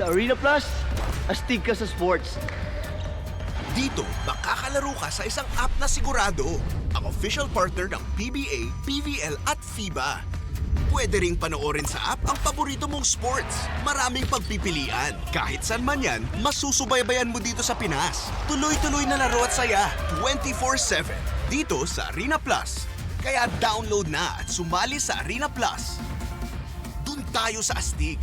Sa Arena Plus, astig ka sa sports. Dito, makakalaro ka sa isang app na sigurado. Ang official partner ng PBA, PVL at FIBA. Pwede ring panoorin sa app ang paborito mong sports. Maraming pagpipilian. Kahit saan man yan, masusubaybayan mo dito sa Pinas. Tuloy-tuloy na laro at saya, 24/7. Dito sa Arena Plus. Kaya download na at sumali sa Arena Plus. Dun tayo sa astig.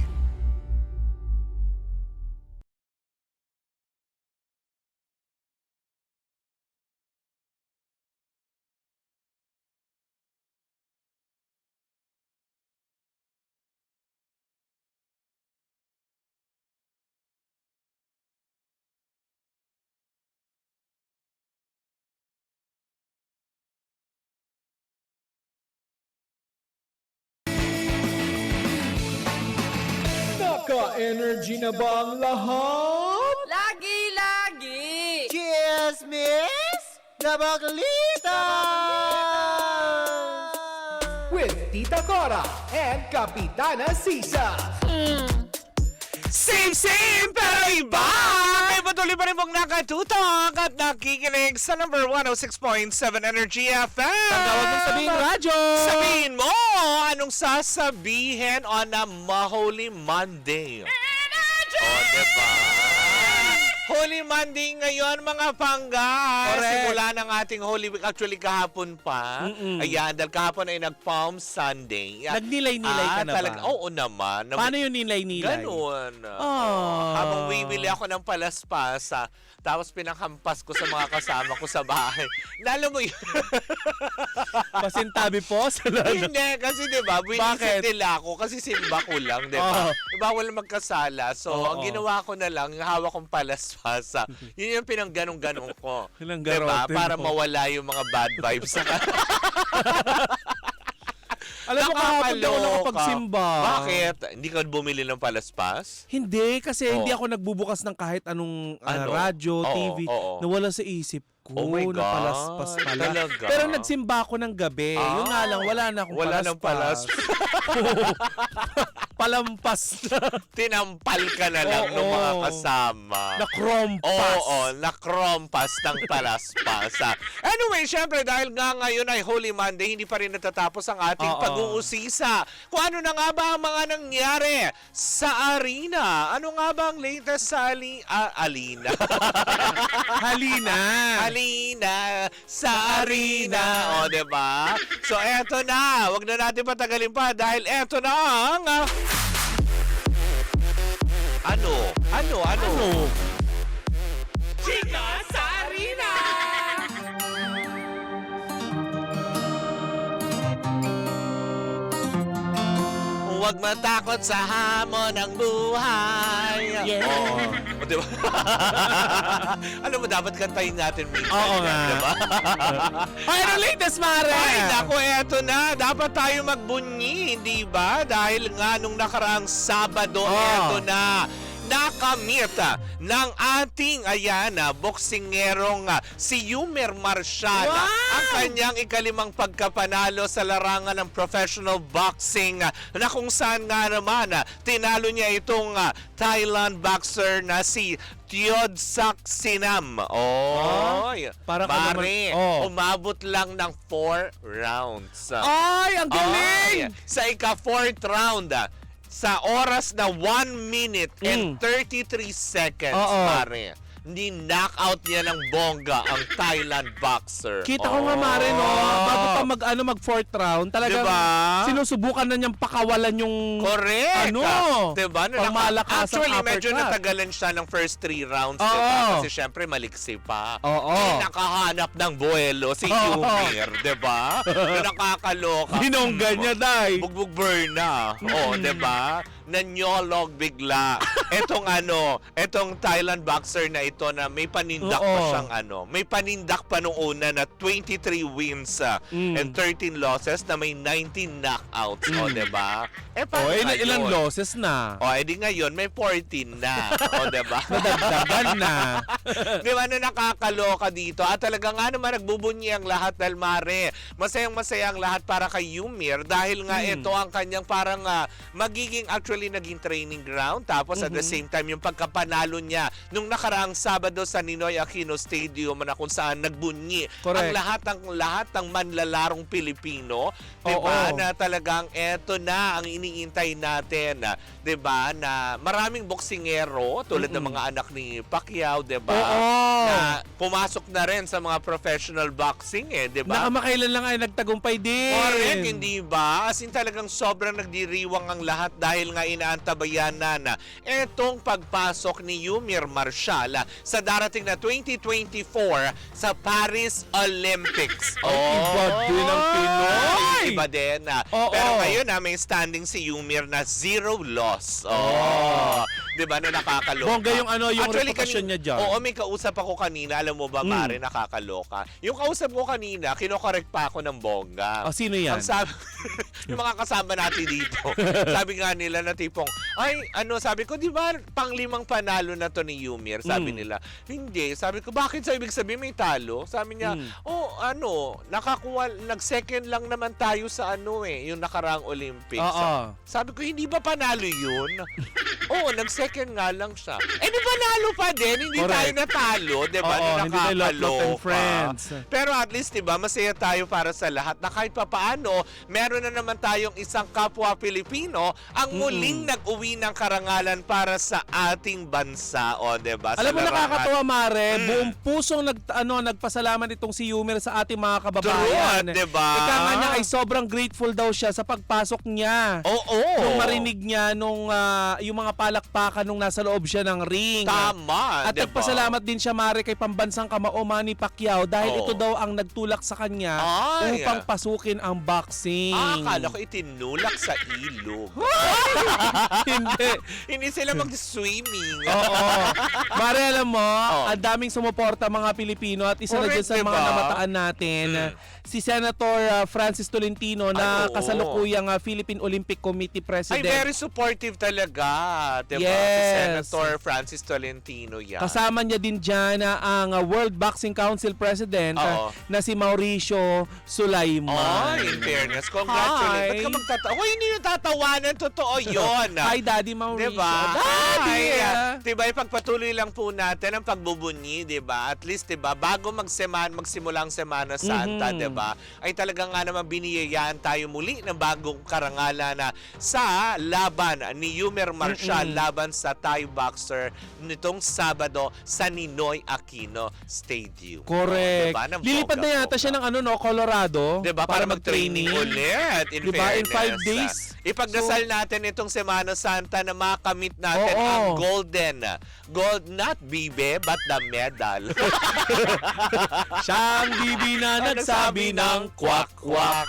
Naka-energy na ba ang lahat? Lagi-lagi! Cheers, miss! Nabagalita! With Tita Cora and Kapitana Sisa. Same, pero iba! May patuloy pa rin pong nakatutok at nakikinig sa number 106.7 Energy FM. Ang tawag mong sabihin, radyo! Sabihin mo, anong sasabihin on a Holy Monday? Oh, diba? Holy Monday ngayon, mga pangga. Correct. Simula ng ating Holy Week. Actually, kahapon pa. Ayan, dahil kahapon ay nag-Palm Sunday. Nagnilay-nilay ka na ba? Oo naman. Paano yung nilay-nilay? Ganun. Oh. Habang bibili ako ng palaspasa, tapos pinakampas ko sa mga kasama ko sa bahay. Lalo mo yun. Pasintabi po sila. Hindi, kasi diba, Bakit? winisip nila ako kasi simba ko lang, diba? Oh. Bawal magkasala. So, Oo. ang ginawa ko na lang, yung hawak kong palaspasa, yun yung pinangganong-ganong ko. Ilang Diba? garote Para mo. mawala yung mga bad vibes sa Alam mo, kahapon daw ako nakapagsimba. Bakit? Hindi ka bumili ng palaspas? Hindi, kasi hindi Oo. ako nagbubukas ng kahit anong Ano? radyo, Oo, TV. oo. Nawala sa isip ko. Oh my God. Napalaspas pala. Talaga? Pero nagsimba ako ng gabi. Yun nga lang, wala na akong Wala nang Palampas na. Tinampal ka na lang ng Oo. mga kasama. Na-crompas. Oo, na-crompas ng palaspasa. Anyway, syempre, dahil nga ngayon ay Holy Monday, hindi pa rin natatapos ang ating Oo. pag-uusisa. Kung ano na nga ba ang mga nangyari sa arena? Ano nga ba ang latest sa Alina? Halina. Halina sa arena. O, diba? So, eto na. Huwag na natin patagalin pa dahil eto na ang... Ano? Chika sa arena! Huwag matakot sa hamon ng buhay. Yeah. Oh, diba? Alam mo, dapat kantayin natin minsan. Oo yan, nga. Diba? Ay, ano latest, Mare? Ay, naku, eto na. Dapat tayo magbunyi, hindi ba? Dahil nga nung nakaraang Sabado, eto na. Nakamit ng ating boksingerong si Yumer Marcial ang kanyang ikalimang pagkapanalo sa larangan ng professional boxing na kung saan nga naman tinalo niya itong Thailand boxer na si Teodsak Sinam. Para ka Mare, naman- umabot lang ng 4 rounds. Ay, ang galing! Sa ika-4th round, sa oras na 1 minute and 33 seconds, Oo. pare. Hindi knockout niya ng bongga ang Thailand boxer. Kita ko nga, Mare, no? Bago pa mag 4th round, talagang Diba? sinusubukan na niyang pakawalan yung... Correct. Ano? Diba? Pangmalakasang Actually, medyo uppercut. natagalan siya ng first 3 rounds. Oo. Diba? Kasi syempre, maliksi pa. Oo. Nakahanap ng buwelo si Yumir. Diba? Na nakakaloka. Binongga niya, Day. Bugbog burn na. Diba? Nanyolog bigla. Etong Thailand boxer na ito na may panindak pa Oo. siyang may panindak pa nung una na 23 wins and 13 losses na may 19 knockouts. O, diba? Paano ngayon? Ilang losses na? Edi ngayon may 14 na. O, diba? Nadagdagan na. Di ba na nakakaloka dito? At talaga nga naman nagbubunyi ang lahat dahil Mare. Masayang-masaya ang lahat para kay Yumir dahil nga ito ang kanyang parang magiging actually actually naging training ground. Tapos at the same time, yung pagkapanalo niya nung nakaraang Sabado sa Ninoy Aquino Stadium na kung saan nagbunyi Correct. ang lahat ng manlalarong Pilipino. Diba? Oo. Na talagang eto na ang iniintay natin. Diba? Na maraming boksingero tulad ng mga anak ni Pacquiao. Diba? Oo. Na pumasok na rin sa mga professional boxing diba? Na kamakailan lang ay nagtagumpay din. Correct, hindi ba? As in talagang sobrang nagdiriwang ang lahat dahil nga inaantabayan na etong pagpasok ni Yumir Marshall sa darating na 2024 sa Paris Olympics. Iba din ang Pinoy! Iba din. Oo. Pero ngayon may standing si Yumir na 0 loss. Di ba na nakakaloka? Bongga yung yung Actually, reputasyon niya dyan. Oo, may kausap ako kanina. Alam mo ba, Mare, nakakaloka. Yung kausap ko kanina, kinokorek pa ako ng bongga. Oh, sino yan? Ang sabi, yung mga kasama natin dito. Sabi nga nila na tipong, sabi ko, di ba pang-5 panalo na to ni Yumir? Sabi nila, hindi. Sabi ko, bakit? So, ibig sabihin may talo? Sabi niya, nag-second lang naman tayo sa yung nakaraang Olympics. Oo. Sabi ko, hindi ba panalo yun? Oo, nag-second nga lang siya. Di panalo pa din, hindi Correct. tayo natalo, di ba? Oo, Na hindi tayo lot and nakakaloka. friends. Pero at least, di ba, masaya tayo para sa lahat na kahit papaano, meron na naman tayong isang kapwa Pilipino ang muling nag-uwi ng karangalan para sa ating bansa. O, di ba? Sa Alam mo, larangan. nakakatawa, Mare, buong pusong nagpasalamat itong si Yumir sa ating mga kababayan. True, diba? Ika nga niya ay sobrang grateful daw siya sa pagpasok niya. Oo. Nung marinig niya yung mga palakpakan nung nasa loob siya ng ring. Tama, At diba? nagpasalamat din siya, Mare, kay pambansang kamao Manny Pacquiao dahil ito daw ang nagtulak sa kanya Ay. upang pasukin ang boxing. Akala ko itinulak sa ilog. Hindi. Hindi sila mag-swimming. Oo. Mare, alam mo, ang daming sumuporta mga Pilipino at isa na Correct, dyan sa mga diba? namataan natin, si Senator Francis Tolentino na oo. kasalukuyang Philippine Olympic Committee Ay, President. very supportive talaga. Diba? Si Yes. Senator Francis Tolentino yan. Kasama niya din dyan ang World Boxing Council President Oo. na si Mauricio Sulaiman. In fairness, congratulations. Hi. Ba't ka magtatawa? Hoy, hindi yung tatawanan. Totoo yun. Hi, Daddy Mauricio. Diba? Daddy! Diba, ipagpatuloy lang po natin ang pagbubunyi, diba? At least, diba, bago magsimula ang Semana Santa, diba, ay talagang nga naman biniyayaan tayo muli ng bagong karangalan na sa laban ni Yumir Marshall laban sa Thai boxer nitong Sabado sa Ninoy Aquino Stadium. Correct. Diba? Ng Lilipad na yata siya ng Colorado diba, para mag-training ulit. In Diba, in fairness. 5 days. Ipagdasal natin itong Semana Santa na makamit natin Oo. ang gold, not bibe, but the medal. Siyang bibi na nagsabi ng kwak-kwak.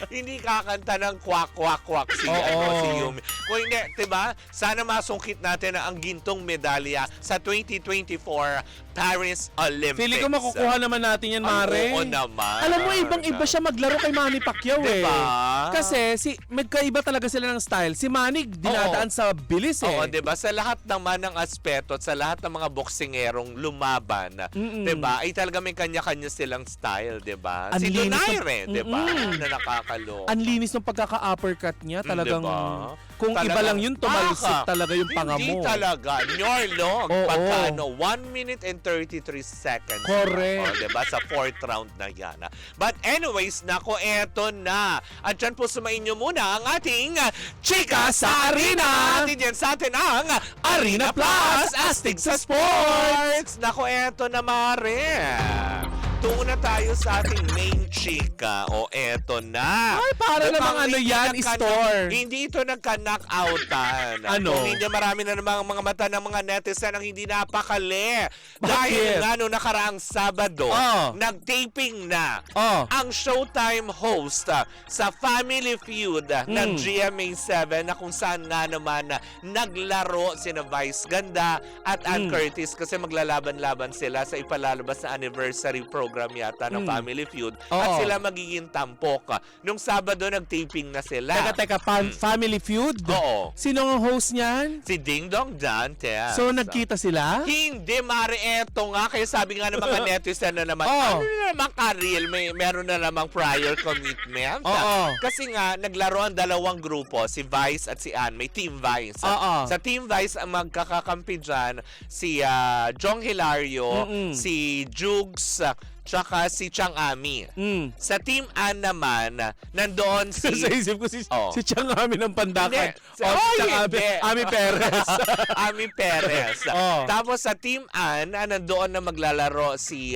Hindi kakanta ng kwak-kwak-kwak si Yumi. Kung hindi, diba, sana masungkit natin ang gintong medalya sa 2024 Paris Olympics. Feeling ko makukuha naman natin yan, Mare. Oo naman. Alam mo, ibang-iba siya maglaro kay Manny Pacquiao Diba? Kasi magkaiba talaga sila ng style. Si Manny dinadaan sa bilis Oo, diba? Sa lahat naman ng aspeto at sa lahat ng mga boksingerong lumaban, diba? Ay talaga may kanya-kanya silang style, diba? Ang Si linis Donaire, ng- diba? Na nakakaloka. Ang linis ng pagkaka-uppercut niya. Talagang, Diba? kung iba Talagang lang yun, tumalsik baka. talaga yung panga mo. Hindi talaga. Nyorlong. Oo. Pagka 1 minute and 33 seconds. Correct. O, diba? Sa 4th round na yan. But anyways, nako, eto na. At dyan po sumain nyo muna ang ating Chika sa Arena. At dyan sa atin ang Arena Plus Astig sa Sports. Nako, eto na, Mare. Tungo na tayo sa ating main chika. O, eto na. Ay, para namang yan, store. Hindi ito nagka-knockoutan. Ano? Kung hindi, marami na namang mga mata ng mga netizen ang hindi napakali. Bakit? Dahil nga noong nakaraang Sabado, Oh. nag-taping na Oh. ang Showtime host sa Family Feud ng GMA7 na kung saan nga naman naglaro sina Vice Ganda at Ann Curtis kasi maglalaban-laban sila sa ipalalabas na anniversary program program yata ng Family Feud. Oo. At sila magiging tampok. Nung Sabado, nag-taping na sila. Teka, Family Feud? Oo. Sino ang host niyan? Si Ding Dong Dantes. So, nagkita sila? Hindi, Mari, eto nga. Kaya sabi nga ng mga netizen na naman, Oo. ano na naman Karil, meron na namang prior commitment. Oo. Kasi nga, naglaro ang dalawang grupo, si Vice at si Ann. May Team Vice. Oo. Sa Team Vice, ang magkakakampi dyan, si Jong Hilario, si Jugs, tsaka si Chang Ami. Sa Team Ann naman, nandoon si... Sa isip ko si Chang Ami ng Pandakan. Hindi. O, si Chang Hindi. Ami Perez. Ami Perez. Oh. Tapos sa Team Ann, nandoon na maglalaro si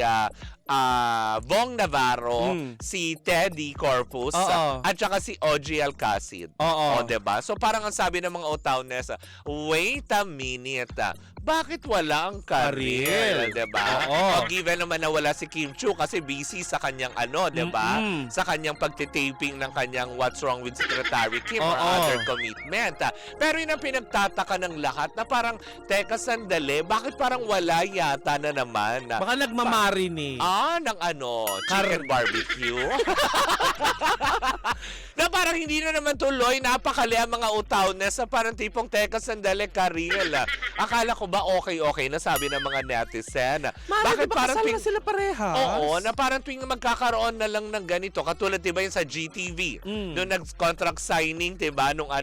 Bong Navarro, si Teddy Corpus, Oo. at saka si OG Alcacid. Oo. O, diba? So parang ang sabi ng mga Otawnes, wait a minute, bakit wala ang Karil? Karil. Diba? Oo. O, given naman na wala si Kim Chu kasi busy sa kanyang diba? Sa kanyang pagtitaping ng kanyang What's Wrong with Secretary Kim or Oo. other commitment. Pero yun ang pinagtataka ng lahat na parang, teka sandali, bakit parang wala yata na naman? Baka nagmamarinate. Ng chicken barbecue. Na parang hindi na naman tuloy, napakali ang mga Otawnes sa parang tipong teka sandali Karil. Akala ko ba okay na sabi ng mga netizen. Bakit parang na sila parehas? Oo, na parang tuwing magkakaroon na lang ng ganito, katulad 'di ba yung sa GTV, nung nag-contract signing 'di ba nung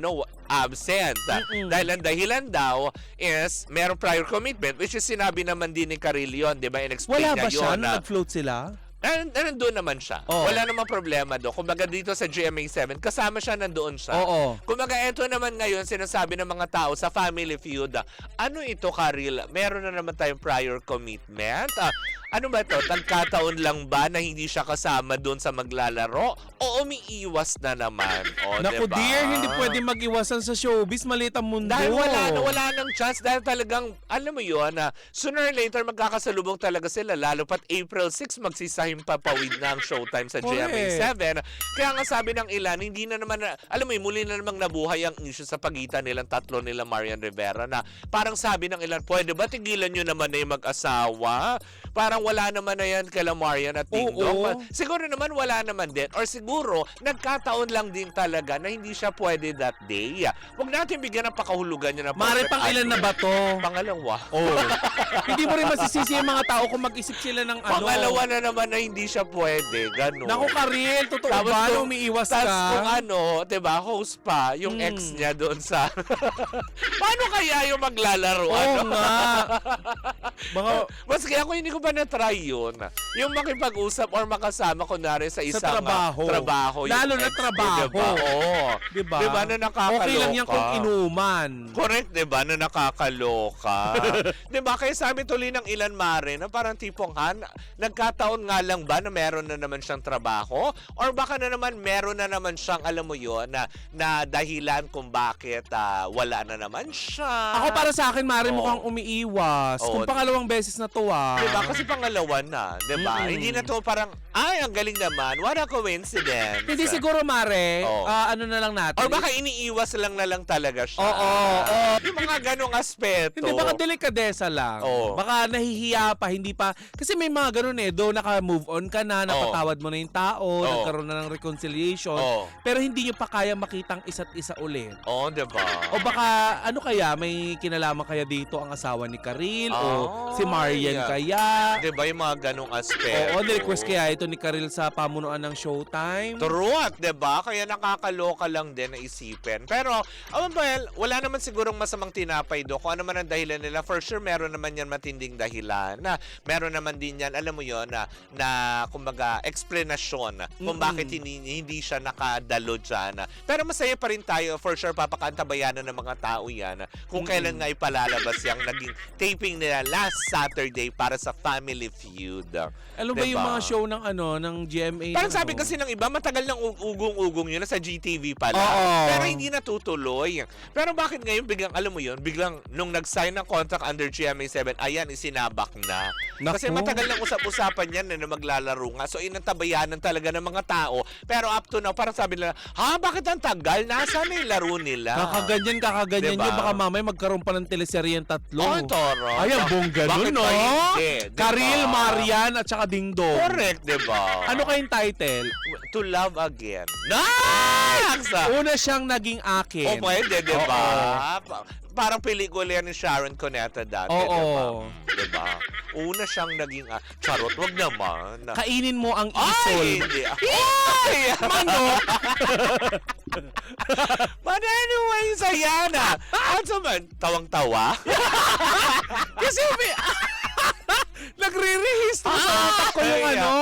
absent. Dahil ang dahilan daw is merong prior commitment, which is sinabi naman din ni Karil yun, 'di ba? In-explain Wala niya ba siya yun nung na nag-float sila? nandun naman siya. Oo. Wala namang problema doon. Kumbaga dito sa GMA7, kasama siya, nandoon siya. Oo. Kumbaga ito naman ngayon, sinasabi ng mga tao sa Family Feud, ano ito, Karil? Meron na naman tayong prior commitment? Ano ba ito? Tagkataon lang ba na hindi siya kasama doon sa maglalaro? O umiiwas na naman? O, Naku diba? dear, hindi pwede mag-iwasan sa showbiz. Maliit ang mundo. Dahil wala nang chance. Dahil talagang, alam mo yun, sooner or later magkakasalubong talaga sila. Lalo pat April 6, magsisahim papawid na ang showtime sa GMA7. Kaya nga sabi ng ilan, hindi na naman, alam mo yun, muli na namang nabuhay ang issue sa pagitan nilang tatlo nila Marian Rivera na parang sabi ng ilan, pwede ba tigilan nyo naman na yung mag-asawa? Parang wala naman na yan kala Marian at Ding Dong. Siguro naman wala naman din. Or siguro, nagkataon lang din talaga na hindi siya pwede that day. Huwag natin bigyan ng pakahulugan niya na Mare, pang ilan na ba to? Pangalawa. Hindi mo rin masisisi yung mga tao kung mag-isip sila ng ano. Pangalawa na naman na hindi siya pwede. Ganun. Naku, Karil, totoo ba na umiiwas ka? Tapos kung diba, host pa, yung ex niya doon sa... Paano kaya yung maglalaro? Oo nga. Baka, Maski ako hindi ko pa na-try yun. Yung makipag-usap or makasama kunwari sa isang trabaho. Lalo yung na ex, trabaho. Diba? Oo. Diba? Diba na nakakaloka? Okay lang yan kung inuman. Correct, diba? Na nakakaloka. Diba? Kaya sabi tuloy ng ilan Mare na parang tipong nagkataon nga lang ba na meron na naman siyang trabaho? Or baka na naman meron na naman siyang, alam mo yun, na dahilan kung bakit wala na naman siya. Ako para sa akin, Mare, mukhang umiiwas. Oo. Kung pangalawang beses na to Diba? Kasi pangalawa na. Diba? Hindi na to parang, ay, ang galing naman. What a coincidence. Hindi siguro, Mare, Oo. ano na lang natin. Or baka iniiwas lang na lang talaga siya. Oo. Yung mga ganong aspeto. Hindi, baka delikadesa lang. Oo. Baka nahihiya pa, hindi pa. Kasi may mga ganun do naka-move on ka na, napatawad mo na yung tao, nagkaroon na ng reconciliation, pero hindi nyo pa kaya makitang isa't isa ulit. Oo, diba? O baka, ano kaya, may kinalaman kaya dito ang asawa ni Karil o si Marian kaya? Diba yung mga ganong aspeto? Oo, nirequest kaya ito ni Karil sa pamunuan ng Showtime? Truth, diba? Kaya nakakaloka lang din na isipin. Pero, well, wala naman sigurong masamang tinapay do. Kung ano man ang dahilan nila, for sure, meron naman yan matinding dahilan. Meron naman din yan, alam mo yon na kumbaga, explanation kung bakit hindi siya nakadalo dyan. Pero masaya pa rin tayo, for sure, papakantabayanan ng mga tao yan kung kailan nga ipalalabas yung naging taping nila last Saturday para sa Family Feud. Alam ba yung mga show ng ng GMA? Parang sabi kasi ng iba, matagal ng ugong-ugong yun, sa GTV pala. Oo. Pero hindi natutuloy. Pero bakit ngayon biglang, alam mo yun, biglang nung nag-sign ng contract under GMA7, ayan, isinabak na. Naku. Kasi matagal ng usap-usapan yan na maglalaro nga. So inantabayanan talaga ng mga tao. Pero up to now, parang sabi nila, bakit ang tagal? Nasaan na yung laro nila? Kakaganyan Diba? nyo. Baka mamaya magkaroon pa ng teleserye yung tatlo. Toro. Ay, ang bongga Bakit nun, no? ba hindi? Diba? Cheryl, Marian, at saka Ding Dong. Correct, di ba? Ano kayong title? To Love Again. Nice! Una siyang naging akin. O pwede, di ba? Parang pelikula yan ni Sharon Cuneta dati, di ba? Oo. Di ba? Una siyang naging... charot, wag naman. Kainin mo ang Ay, isol. hindi. Ay! Manok! But anyway, saya na. At man, tawang-tawa. Kasi nagre-rehistro sa utak ko yung Ay, ano,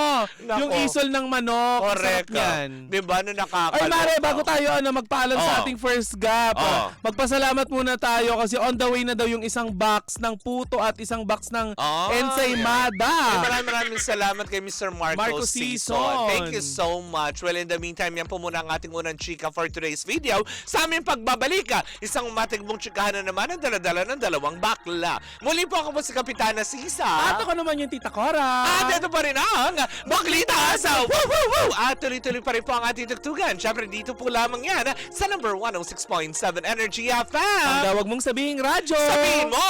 nako. yung isol ng manok. Correct. Sarap yan. Di ba? No, nakakaloka. Ay, Mare, bago tayo magpaalam sa ating first gap, magpasalamat muna tayo kasi on the way na daw yung isang box ng puto at isang box ng ensaymada. Yeah. Maraming salamat kay Mr. Marco Season. Season. Thank you so much. Well, in the meantime, yan po muna ang ating unang chika for today's video. Sa aming pagbabalik, isang matigbong chikahan na naman ang daladala ng dalawang bakla. Muli po ako po si Kapitana Sisa. At ako naman yung Tita Cora. At ito pa rin ang Baklita sa Woo Woo Woo! At tuloy-tuloy pa rin po ang ating tugtugan. Siyempre dito po lamang yan sa number 106.7 Energy FM. Ang dawag mong sabihing radyo. Sabihin mo!